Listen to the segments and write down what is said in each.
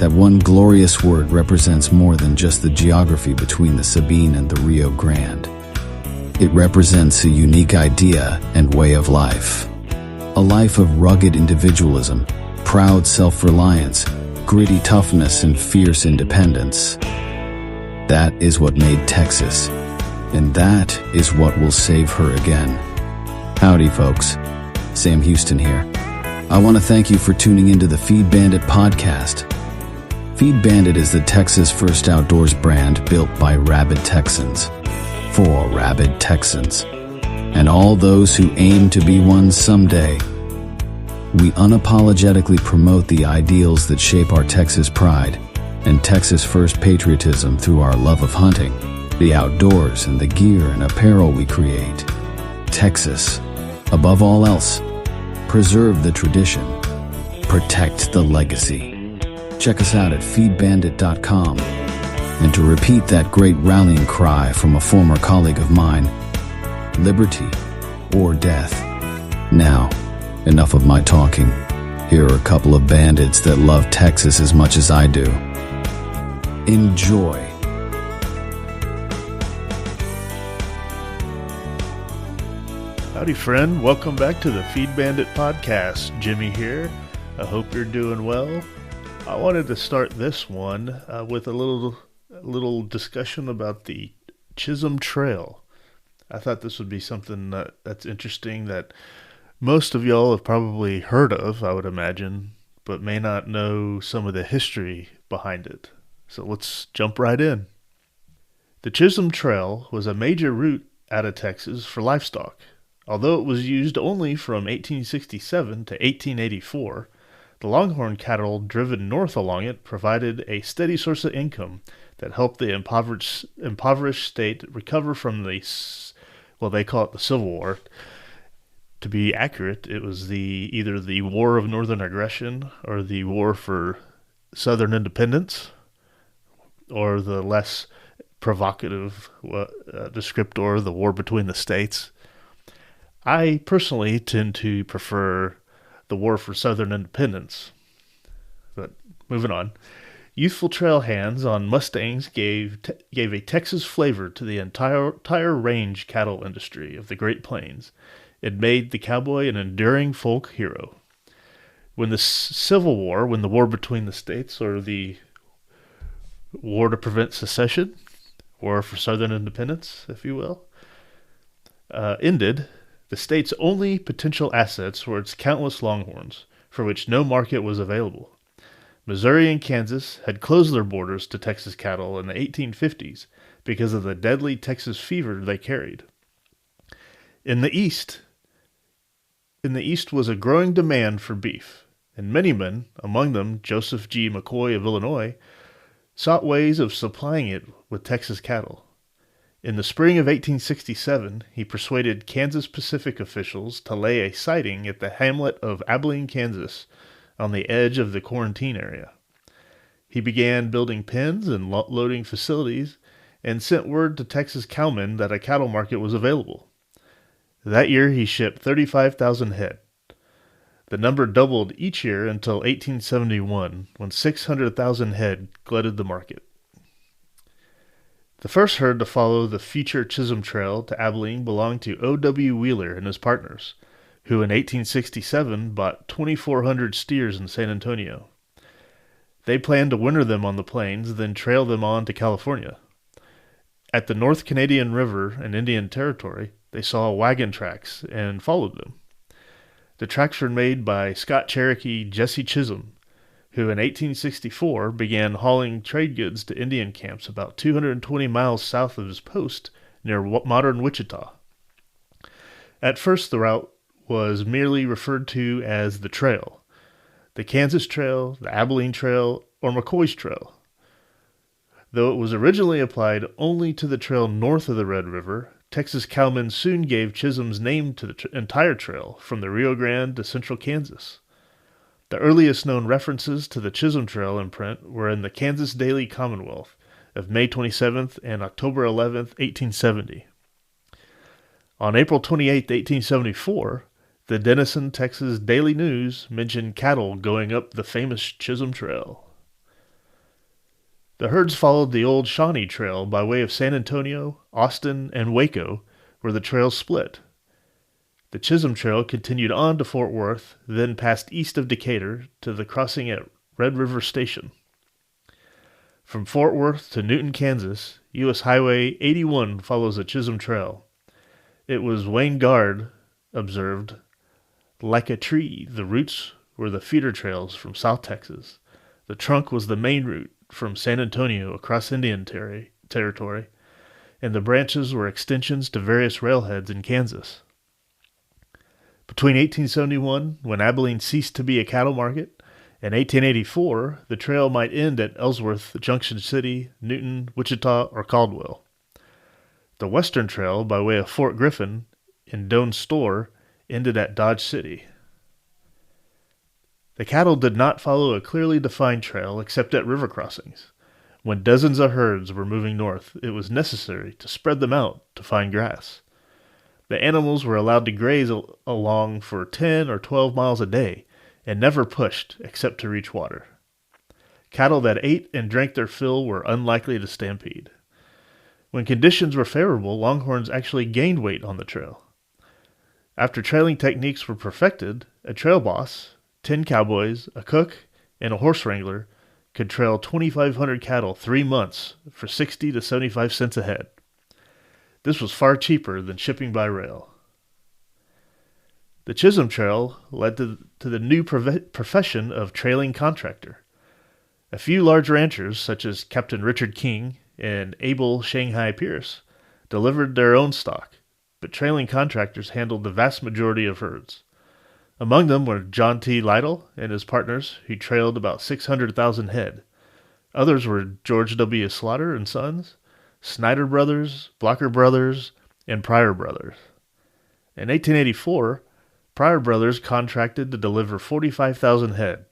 That one glorious word represents more than just the geography between the Sabine and the Rio Grande. It represents a unique idea and way of life. A life of rugged individualism, proud self-reliance, gritty toughness, and fierce independence. That is what made Texas, and that is what will save her again. Howdy, folks. Sam Houston here. I want to thank you for tuning into the Feed Bandit podcast. Feed Bandit is the Texas first outdoors brand built by rabid Texans, for rabid Texans, and all those who aim to be one someday. We unapologetically promote the ideals that shape our Texas pride and Texas first patriotism through our love of hunting, the outdoors, and the gear and apparel we create. Texas, above all else, preserve the tradition, protect the legacy. Check us out at feedbandit.com. And to repeat that great rallying cry from a former colleague of mine, liberty or death. Now, enough of my talking. Here are a couple of bandits that love Texas as much as I do. Enjoy. Howdy, friend. Welcome back to the Feed Bandit podcast. Jimmy here. I hope you're doing well. I wanted to start this one with a little discussion about the Chisholm Trail. I thought this would be something that's interesting that most of y'all have probably heard of, I would imagine, but may not know some of the history behind it. So let's jump right in. The Chisholm Trail was a major route out of Texas for livestock. Although it was used only from 1867 to 1884, the longhorn cattle driven north along it provided a steady source of income that helped the impoverished state recover from they call it the Civil War. To be accurate, it was either the War of Northern Aggression or the War for Southern Independence, or the less provocative descriptor, the War between the states. I personally tend to prefer the War for Southern Independence. But moving on. Youthful trail hands on Mustangs gave a Texas flavor to the entire range cattle industry of the Great Plains. It made the cowboy an enduring folk hero. When the Civil War, when the War between the states, or the War to prevent secession, War for Southern Independence, if you will, ended, the state's only potential assets were its countless longhorns, for which no market was available. Missouri and Kansas had closed their borders to Texas cattle in the 1850s because of the deadly Texas fever they carried. In the East was a growing demand for beef, and many men, among them Joseph G. McCoy of Illinois, sought ways of supplying it with Texas cattle. In the spring of 1867, he persuaded Kansas Pacific officials to lay a siding at the hamlet of Abilene, Kansas, on the edge of the quarantine area. He began building pens and loading facilities and sent word to Texas cowmen that a cattle market was available. That year, he shipped 35,000 head. The number doubled each year until 1871, when 600,000 head glutted the market. The first herd to follow the future Chisholm Trail to Abilene belonged to O.W. Wheeler and his partners, who in 1867 bought 2,400 steers in San Antonio. They planned to winter them on the plains, then trail them on to California. At the North Canadian River in Indian Territory, they saw wagon tracks and followed them. The tracks were made by Scott Cherokee Jesse Chisholm, who in 1864 began hauling trade goods to Indian camps about 220 miles south of his post near modern Wichita. At first, the route was merely referred to as the Trail, the Kansas Trail, the Abilene Trail, or McCoy's Trail. Though it was originally applied only to the trail north of the Red River, Texas cowmen soon gave Chisholm's name to the entire trail from the Rio Grande to central Kansas. The earliest known references to the Chisholm Trail in print were in the Kansas Daily Commonwealth of May 27th and October 11th, 1870. On April 28, 1874, the Denison, Texas Daily News mentioned cattle going up the famous Chisholm Trail. The herds followed the old Shawnee Trail by way of San Antonio, Austin, and Waco, where the trails split. The Chisholm Trail continued on to Fort Worth, then passed east of Decatur to the crossing at Red River Station. From Fort Worth to Newton, Kansas, U.S. Highway 81 follows the Chisholm Trail. It was Wayne Guard observed, "Like a tree, the roots were the feeder trails from South Texas. The trunk was the main route from San Antonio across Indian territory, and the branches were extensions to various railheads in Kansas." Between 1871, when Abilene ceased to be a cattle market, and 1884, the trail might end at Ellsworth, Junction City, Newton, Wichita, or Caldwell. The Western Trail, by way of Fort Griffin and Doane Store, ended at Dodge City. The cattle did not follow a clearly defined trail except at river crossings. When dozens of herds were moving north, it was necessary to spread them out to find grass. The animals were allowed to graze along for 10 or 12 miles a day and never pushed except to reach water. Cattle that ate and drank their fill were unlikely to stampede. When conditions were favorable, longhorns actually gained weight on the trail. After trailing techniques were perfected, a trail boss, 10 cowboys, a cook, and a horse wrangler could trail 2,500 cattle 3 months for 60 to 75 cents a head. This was far cheaper than shipping by rail. The Chisholm Trail led to the new profession of trailing contractor. A few large ranchers, such as Captain Richard King and Abel Shanghai Pierce, delivered their own stock, but trailing contractors handled the vast majority of herds. Among them were John T. Lytle and his partners, who trailed about 600,000 head. Others were George W. Slaughter and Sons, Snyder Brothers, Blocker Brothers, and Pryor Brothers. In 1884, Pryor Brothers contracted to deliver 45,000 head,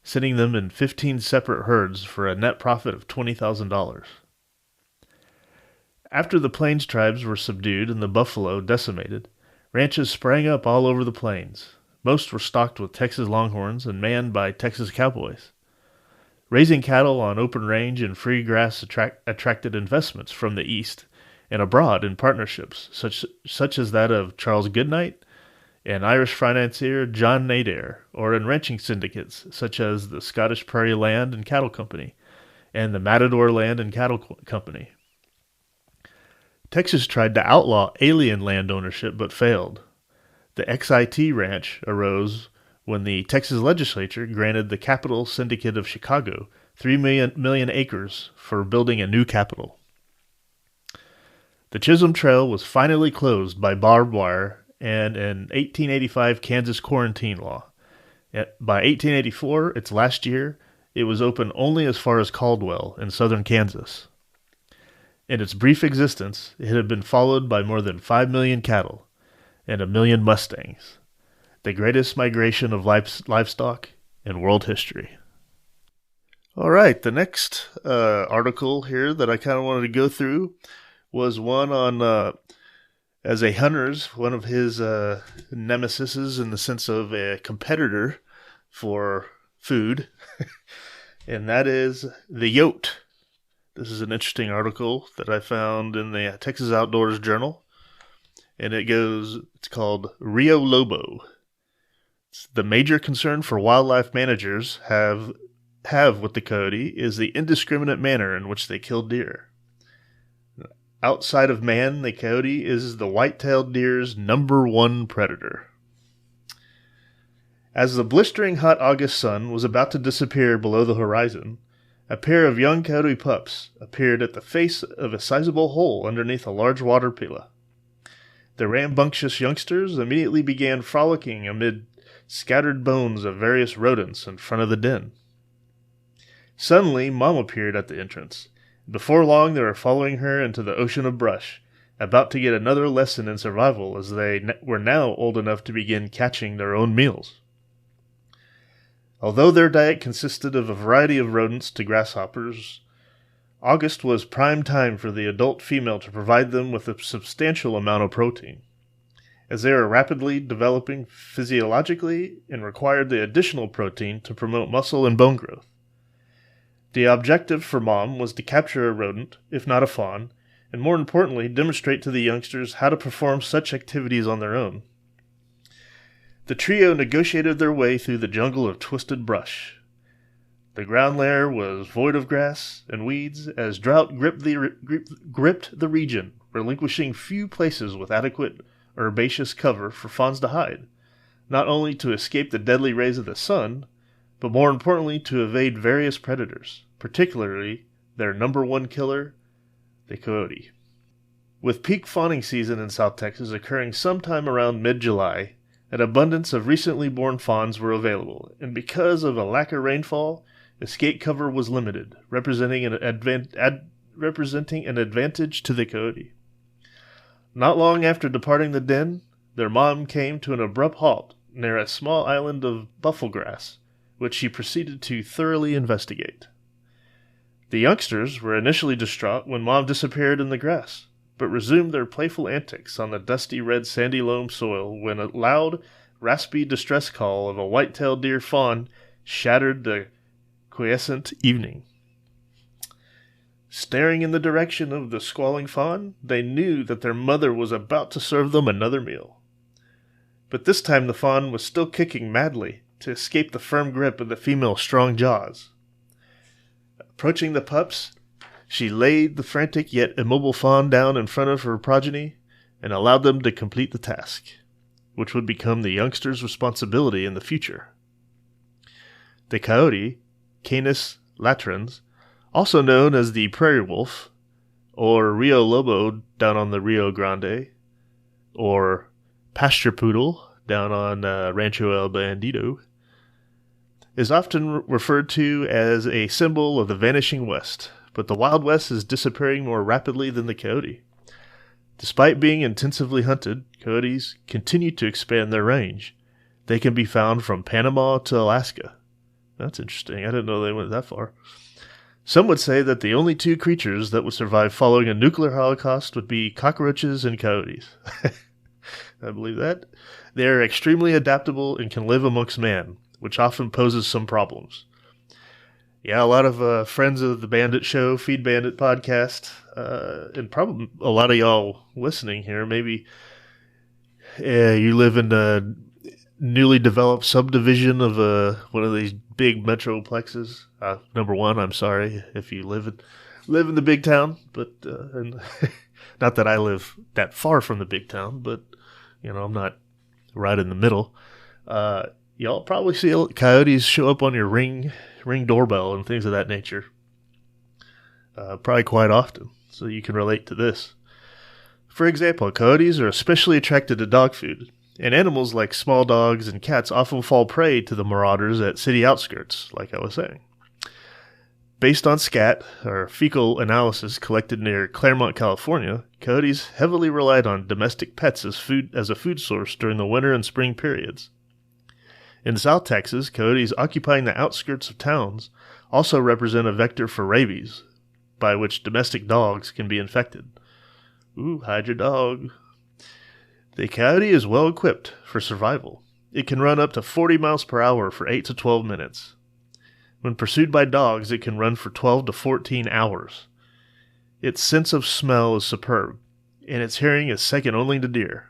sending them in 15 separate herds for a net profit of $20,000. After the Plains tribes were subdued and the buffalo decimated, ranches sprang up all over the plains. Most were stocked with Texas Longhorns and manned by Texas cowboys. Raising cattle on open range and free grass attracted investments from the East and abroad in partnerships such as that of Charles Goodnight and Irish financier John Nader, or in ranching syndicates such as the Scottish Prairie Land and Cattle Company and the Matador Land and Cattle Company. Texas tried to outlaw alien land ownership but failed. The XIT Ranch arose when the Texas legislature granted the Capital Syndicate of Chicago 3 million acres for building a new capital. The Chisholm Trail was finally closed by barbed wire and an 1885 Kansas quarantine law. By 1884, its last year, it was open only as far as Caldwell in southern Kansas. In its brief existence, it had been followed by more than 5 million cattle and 1 million Mustangs, the greatest migration of livestock in world history. All right, the next article here that I kind of wanted to go through was one on, as a hunter's, one of his nemesises in the sense of a competitor for food, and that is the yote. This is an interesting article that I found in the Texas Outdoors Journal, and it's called Rio Lobo. The major concern for wildlife managers have with the coyote is the indiscriminate manner in which they kill deer. Outside of man, the coyote is the white-tailed deer's #1 predator. As the blistering hot August sun was about to disappear below the horizon, a pair of young coyote pups appeared at the face of a sizable hole underneath a large water pila. The rambunctious youngsters immediately began frolicking amid scattered bones of various rodents in front of the den. Suddenly, Mom appeared at the entrance. Before long, they were following her into the ocean of brush, about to get another lesson in survival as they were now old enough to begin catching their own meals. Although their diet consisted of a variety of rodents to grasshoppers, August was prime time for the adult female to provide them with a substantial amount of protein, as they are rapidly developing physiologically and required the additional protein to promote muscle and bone growth. The objective for Mom was to capture a rodent, if not a fawn, and more importantly, demonstrate to the youngsters how to perform such activities on their own. The trio negotiated their way through the jungle of twisted brush. The ground layer was void of grass and weeds as drought gripped the region, relinquishing few places with adequate herbaceous cover for fawns to hide, not only to escape the deadly rays of the sun, but more importantly to evade various predators, particularly their number one killer, the coyote. With peak fawning season in South Texas occurring sometime around mid-July, an abundance of recently born fawns were available, and because of a lack of rainfall, escape cover was limited, representing an advantage to the coyote. Not long after departing the den, their mom came to an abrupt halt near a small island of bufflegrass, which she proceeded to thoroughly investigate. The youngsters were initially distraught when Mom disappeared in the grass, but resumed their playful antics on the dusty red sandy loam soil when a loud, raspy distress call of a white-tailed deer fawn shattered the quiescent evening. Staring in the direction of the squalling fawn, they knew that their mother was about to serve them another meal. But this time the fawn was still kicking madly to escape the firm grip of the female's strong jaws. Approaching the pups, she laid the frantic yet immobile fawn down in front of her progeny and allowed them to complete the task, which would become the youngsters' responsibility in the future. The coyote, Canis latrans, also known as the prairie wolf, or Rio Lobo down on the Rio Grande, or pasture poodle down on Rancho El Bandito, is often referred to as a symbol of the vanishing West, but the Wild West is disappearing more rapidly than the coyote. Despite being intensively hunted, coyotes continue to expand their range. They can be found from Panama to Alaska. That's interesting. I didn't know they went that far. Some would say that the only two creatures that would survive following a nuclear holocaust would be cockroaches and coyotes. I believe that. They are extremely adaptable and can live amongst man, which often poses some problems. Yeah, a lot of friends of the Bandit Show, Feed Bandit podcast, and probably a lot of y'all listening here, maybe you live in a newly developed subdivision of one of these big metroplexes. Number one, I'm sorry if you live in the big town, but and not that I live that far from the big town, but I'm not right in the middle. Y'all probably see coyotes show up on your ring doorbell and things of that nature. Probably quite often, so you can relate to this. For example, coyotes are especially attracted to dog food, and animals like small dogs and cats often fall prey to the marauders at city outskirts, like I was saying. Based on scat, or fecal analysis collected near Claremont, California, coyotes heavily relied on domestic pets as a food source during the winter and spring periods. In South Texas, coyotes occupying the outskirts of towns also represent a vector for rabies, by which domestic dogs can be infected. Ooh, hide your dog. The coyote is well equipped for survival. It can run up to 40 miles per hour for 8 to 12 minutes. When pursued by dogs, it can run for 12 to 14 hours. Its sense of smell is superb, and its hearing is second only to deer.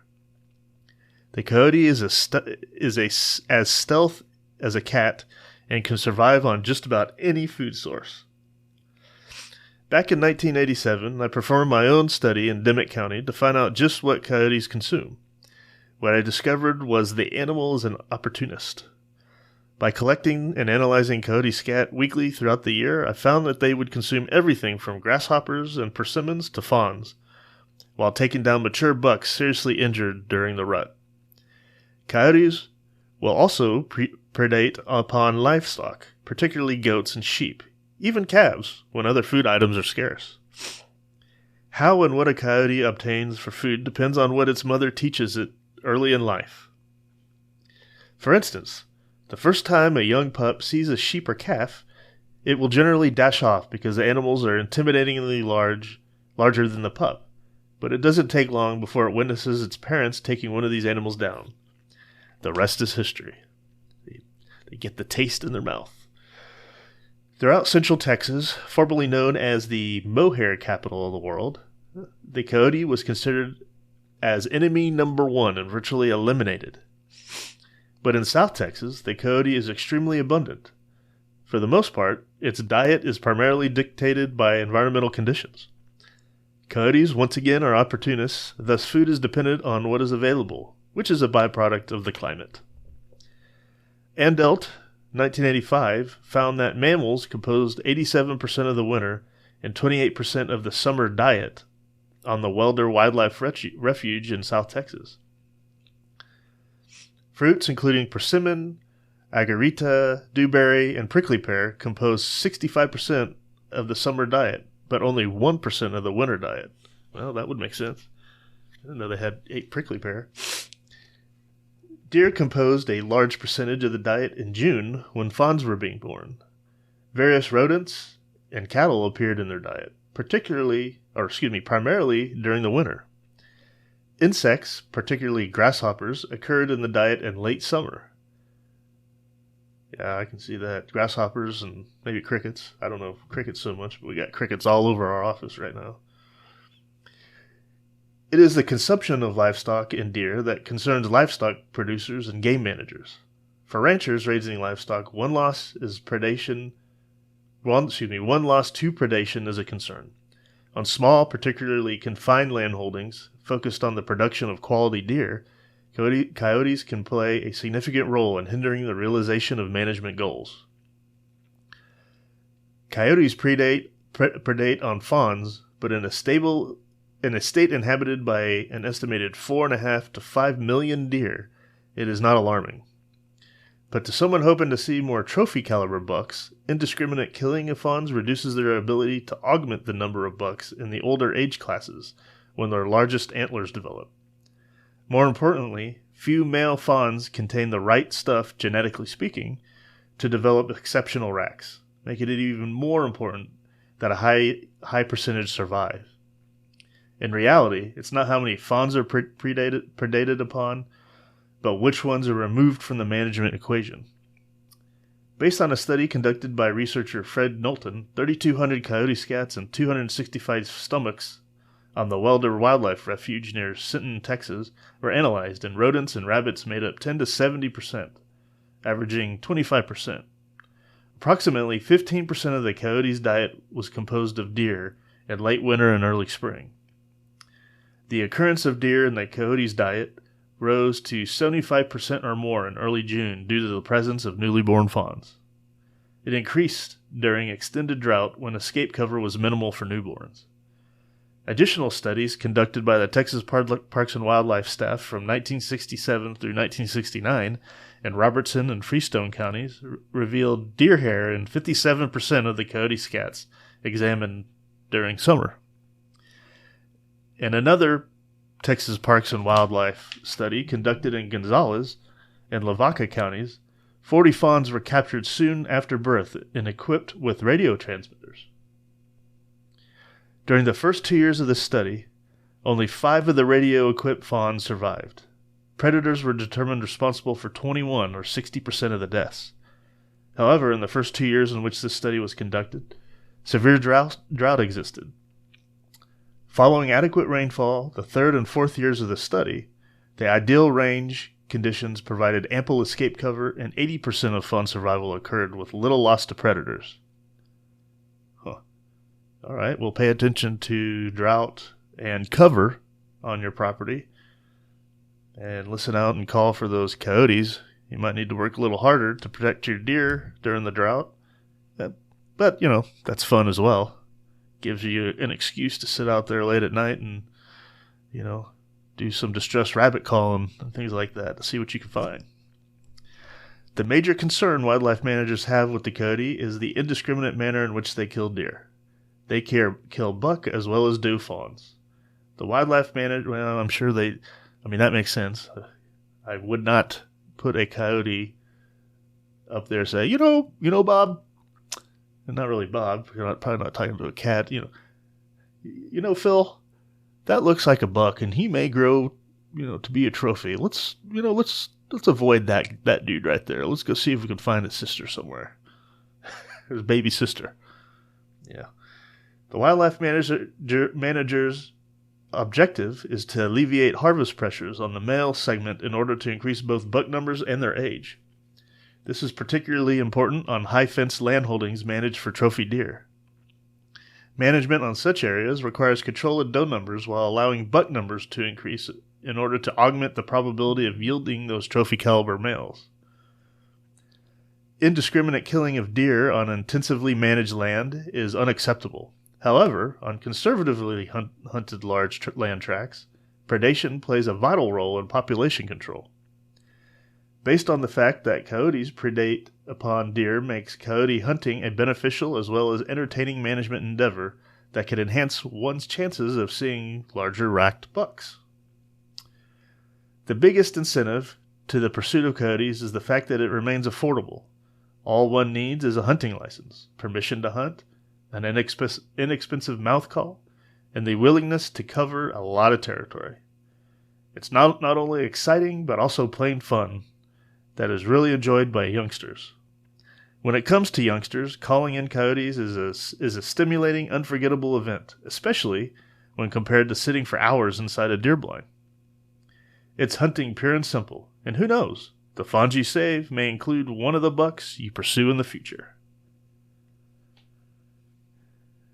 The coyote is as stealth as a cat and can survive on just about any food source. Back in 1987, I performed my own study in Dimmitt County to find out just what coyotes consume. What I discovered was the animal is an opportunist. By collecting and analyzing coyote scat weekly throughout the year, I found that they would consume everything from grasshoppers and persimmons to fawns, while taking down mature bucks seriously injured during the rut. Coyotes will also predate upon livestock, particularly goats and sheep, even calves, when other food items are scarce. How and what a coyote obtains for food depends on what its mother teaches it early in life. For instance, the first time a young pup sees a sheep or calf, it will generally dash off because the animals are intimidatingly larger than the pup, but it doesn't take long before it witnesses its parents taking one of these animals down. The rest is history. They get the taste in their mouth. Throughout central Texas, formerly known as the mohair capital of the world, the coyote was considered as enemy number one and virtually eliminated. But in South Texas, the coyote is extremely abundant. For the most part, its diet is primarily dictated by environmental conditions. Coyotes, once again, are opportunists, thus food is dependent on what is available, which is a byproduct of the climate. Andelt, 1985, found that mammals composed 87% of the winter and 28% of the summer diet on the Welder Wildlife Refuge in South Texas. Fruits including persimmon, agarita, dewberry, and prickly pear compose 65% of the summer diet, but only 1% of the winter diet. Well, that would make sense. I didn't know they ate prickly pear. Deer composed a large percentage of the diet in June when fawns were being born. Various rodents and cattle appeared in their diet, primarily during the winter. Insects, particularly grasshoppers, occurred in the diet in late summer. Yeah, I can see that. Grasshoppers and maybe crickets. I don't know crickets so much, but we got crickets all over our office right now. It is the consumption of livestock and deer that concerns livestock producers and game managers. For ranchers raising livestock, one loss to predation is a concern. On small, particularly confined landholdings focused on the production of quality deer, coyotes can play a significant role in hindering the realization of management goals. Coyotes predate on fawns, but in a state inhabited by an estimated 4.5 to 5 million deer, it is not alarming. But to someone hoping to see more trophy-caliber bucks, indiscriminate killing of fawns reduces their ability to augment the number of bucks in the older age classes when their largest antlers develop. More importantly, few male fawns contain the right stuff, genetically speaking, to develop exceptional racks, making it even more important that a high percentage survive. In reality, it's not how many fawns are predated upon, but which ones are removed from the management equation. Based on a study conducted by researcher Fred Knowlton, 3,200 coyote scats and 265 stomachs on the Welder Wildlife Refuge near Sinton, Texas, were analyzed, and rodents and rabbits made up 10 to 70%, averaging 25%. Approximately 15% of the coyote's diet was composed of deer in late winter and early spring. The occurrence of deer in the coyote's diet rose to 75% or more in early June due to the presence of newly born fawns. It increased during extended drought when escape cover was minimal for newborns. Additional studies conducted by the Texas Parks and Wildlife staff from 1967 through 1969 in Robertson and Freestone counties revealed deer hair in 57% of the coyote scats examined during summer. In another Texas Parks and Wildlife study conducted in Gonzales and Lavaca counties, 40 fawns were captured soon after birth and equipped with radio transmitters. During the first 2 years of this study, only 5 of the radio-equipped fawns survived. Predators were determined responsible for 21, or 60% of the deaths. However, in the first 2 years in which this study was conducted, severe drought existed. Following adequate rainfall, the third and fourth years of the study, the ideal range conditions provided ample escape cover, and 80% of fawn survival occurred with little loss to predators. All right, we'll pay attention to drought and cover on your property and listen out and call for those coyotes. You might need to work a little harder to protect your deer during the drought, but that's fun as well. Gives you an excuse to sit out there late at night and, do some distressed rabbit calling and things like that to see what you can find. The major concern wildlife managers have with the coyote is the indiscriminate manner in which they kill deer. They kill buck as well as doe fawns. The wildlife manager, I'm sure that makes sense. I would not put a coyote up there and say, Bob, and not really Bob, you're probably not talking to a cat, Phil, that looks like a buck and he may grow, to be a trophy. Let's avoid that dude right there. Let's go see if we can find his sister somewhere. his baby sister. Yeah. The wildlife manager's objective is to alleviate harvest pressures on the male segment in order to increase both buck numbers and their age. This is particularly important on high-fenced landholdings managed for trophy deer. Management on such areas requires control of doe numbers while allowing buck numbers to increase in order to augment the probability of yielding those trophy-caliber males. Indiscriminate killing of deer on intensively managed land is unacceptable. However, on conservatively hunted large land tracts, predation plays a vital role in population control. Based on the fact that coyotes predate upon deer makes coyote hunting a beneficial as well as entertaining management endeavor that can enhance one's chances of seeing larger racked bucks. The biggest incentive to the pursuit of coyotes is the fact that it remains affordable. All one needs is a hunting license, permission to hunt, an inexpensive mouth call, and the willingness to cover a lot of territory. It's not only exciting, but also plain fun that is really enjoyed by youngsters. When it comes to youngsters, calling in coyotes is a stimulating, unforgettable event, especially when compared to sitting for hours inside a deer blind. It's hunting pure and simple, and who knows, the fawns you save may include one of the bucks you pursue in the future.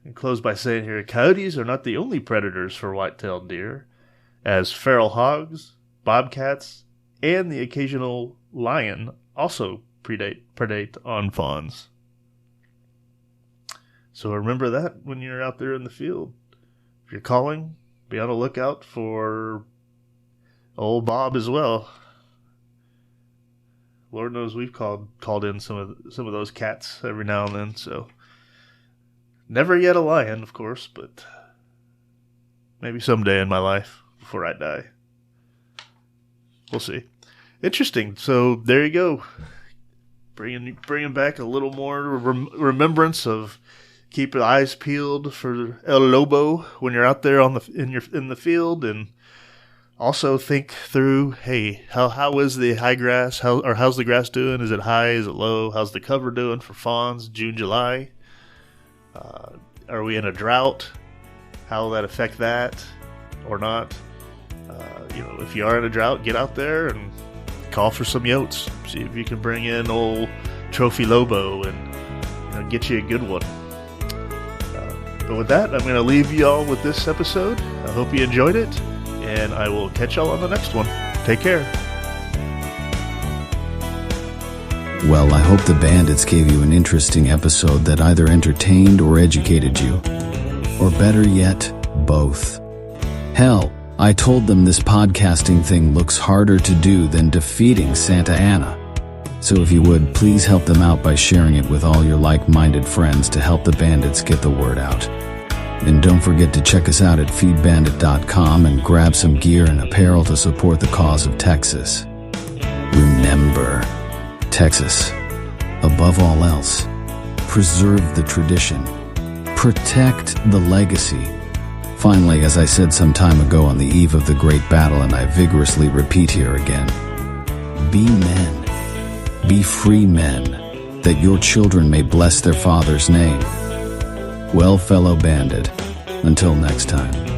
And close by saying here, coyotes are not the only predators for white-tailed deer, as feral hogs, bobcats, and the occasional lion also predate on fawns. So remember that when you're out there in the field. If you're calling, be on the lookout for old Bob as well. Lord knows we've called in some of those cats every now and then. So never yet a lion, of course, but maybe someday in my life before I die. We'll see. Interesting. So there you go. Bringing back a little more remembrance of keep your eyes peeled for El Lobo when you're out there in the field, and also think through, hey, how is the high grass? How's the grass doing? Is it high? Is it low? How's the cover doing for fawns? June, July. Are we in a drought? How will that affect that or not? If you are in a drought, get out there and call for some yotes. See if you can bring in old Trophy Lobo and get you a good one. But with that, I'm going to leave you all with this episode. I hope you enjoyed it, and I will catch y'all on the next one. Take care. Well, I hope the bandits gave you an interesting episode that either entertained or educated you. Or better yet, both. Hell, I told them this podcasting thing looks harder to do than defeating Santa Ana. So if you would, please help them out by sharing it with all your like-minded friends to help the bandits get the word out. And don't forget to check us out at feedbandit.com and grab some gear and apparel to support the cause of Texas. Remember, Texas, above all else, preserve the tradition, protect the legacy. Finally, as I said some time ago on the eve of the great battle, and I vigorously repeat here again, be men, be free men, that your children may bless their father's name. Well, fellow bandit, until next time.